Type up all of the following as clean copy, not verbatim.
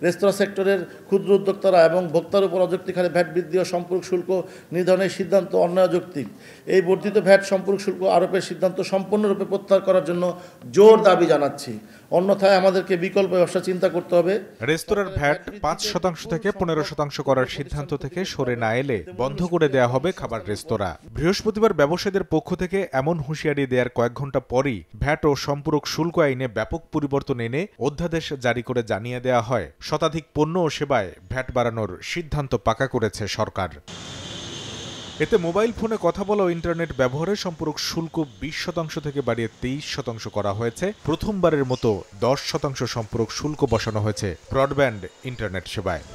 রেস্তোরাঁ সেক্টরের ক্ষুদ্র উদ্যোক্তারা এবং ভোক্তার উপর অযৌক্তিক হারে ভ্যাট বৃদ্ধি ও সম্পূরক শুল্ক নির্ধারণের সিদ্ধান্ত অন্যায়যৌক্তিক। এই বর্ধিত ভ্যাট সম্পূরক শুল্ক আরোপের সিদ্ধান্ত সম্পূর্ণরূপে প্রত্যাহার করার জন্য জোর দাবি জানাচ্ছি। অন্যথায় আমাদেরকে বিকল্প ব্যবসা চিন্তা করতে হবে। রেস্তোরাঁর ভ্যাট ৫% থেকে ১৫% করার সিদ্ধান্ত থেকে সরে না এলে বন্ধ করে দেয়া হবে খাবার রেস্তোরাঁ। বৃহস্পতিবার ব্যবসায়ীদের পক্ষ থেকে এমন হুঁশিয়ারি দেওয়ার কয়েক ঘন্টা পরই ভ্যাট ও সম্পূরক শুল্ক আইনে ব্যাপক পরিবর্তন এনে অধ্যাদেশ জারি করে জানিয়ে দেওয়া হয় শতাধিক পণ্য ও সেবায় ভ্যাট বাড়ানোর সিদ্ধান্ত পাকা করেছে সরকার। এতে মোবাইল ফোনে কথা বলা ও ইন্টারনেট ব্যবহারের সম্পূরক শুল্ক ২০% থেকে বাড়িয়ে ২৩% করা হয়েছে। প্রথমবারের মতো ১০% সম্পূরক শুল্ক বসানো হয়েছে ব্রডব্যান্ড ইন্টারনেট সেবায়।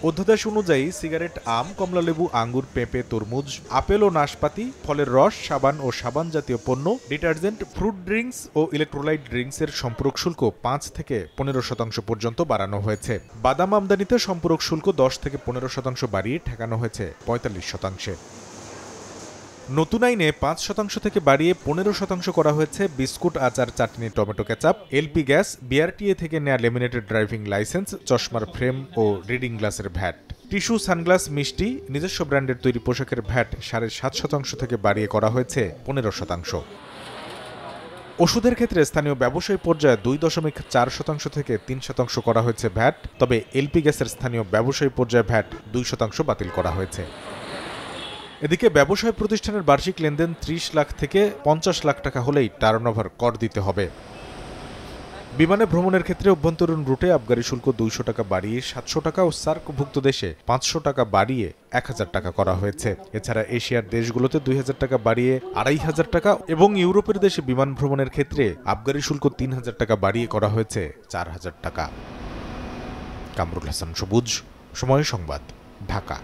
অধ্যাদেশ অনুযায়ী সিগারেট, আম, কমলালেবু, আঙ্গুর, পেঁপে, তরমুজ, আপেল ও নাশপাতি, ফলের রস, সাবান ও সাবান জাতীয় পণ্য, ডিটারজেন্ট, ফ্রুট ড্রিঙ্কস ও ইলেকট্রোলাইট ড্রিঙ্কসের সম্পূরক শুল্ক ৫ থেকে ১৫% পর্যন্ত বাড়ানো হয়েছে। বাদাম আমদানিতে সম্পূরক শুল্ক ১০ থেকে ১৫% বাড়িয়ে ঠেকানো হয়েছে ৪৫%। নতুন আইনে ৫% থেকে বাড়িয়ে ১৫% করা হয়েছে বিস্কুট, আচার, চাটনি, tomato ketchup, LP gas, BRTA থেকে নেয়া লেমিনেটেড ড্রাইভিং লাইসেন্স, চশমার ফ্রেম ও রিডিং গ্লাসের ভ্যাট। টিস্যু, সানগ্লাস, মিষ্টি, নিজস্ব ব্র্যান্ডের তৈরি পোশাকের ভ্যাট ৭.৫% থেকে বাড়িয়ে করা হয়েছে ১৫%। ওষুধের ক্ষেত্রে স্থানীয় ব্যবসায়ী পর্যায়ে ২.৪% থেকে ৩% করা হয়েছে ভ্যাট, তবে এলপি গ্যাসের স্থানীয় ব্যবসায়ী পর্যায়ে ভ্যাট ২% বাতিল করা হয়েছে। এদিকে ব্যবসায় প্রতিষ্ঠানের বার্ষিক লেনদেন ৩০ লাখ থেকে ৫০ লাখ টাকা হলেই টার্নওভার কর দিতে হবে। বিমানে ভ্রমণের ক্ষেত্রে অভ্যন্তরীণ রুটে আবগারি শুল্ক ২০০ টাকা বাড়িয়ে ৭০০ টাকা ও সার্কভুক্ত দেশে ৫০০ টাকা বাড়িয়ে ১০০০ টাকা করা হয়েছে। এছাড়া এশিয়ার দেশগুলোতে ২০০০ টাকা বাড়িয়ে ২৫০০ টাকা এবং ইউরোপের দেশে বিমান ভ্রমণের ক্ষেত্রে আবগারি শুল্ক ৩০০০ টাকা বাড়িয়ে করা হয়েছে ৪০০০ টাকা। কামরুল হাসান সবুজ, সময় সংবাদ, ঢাকা।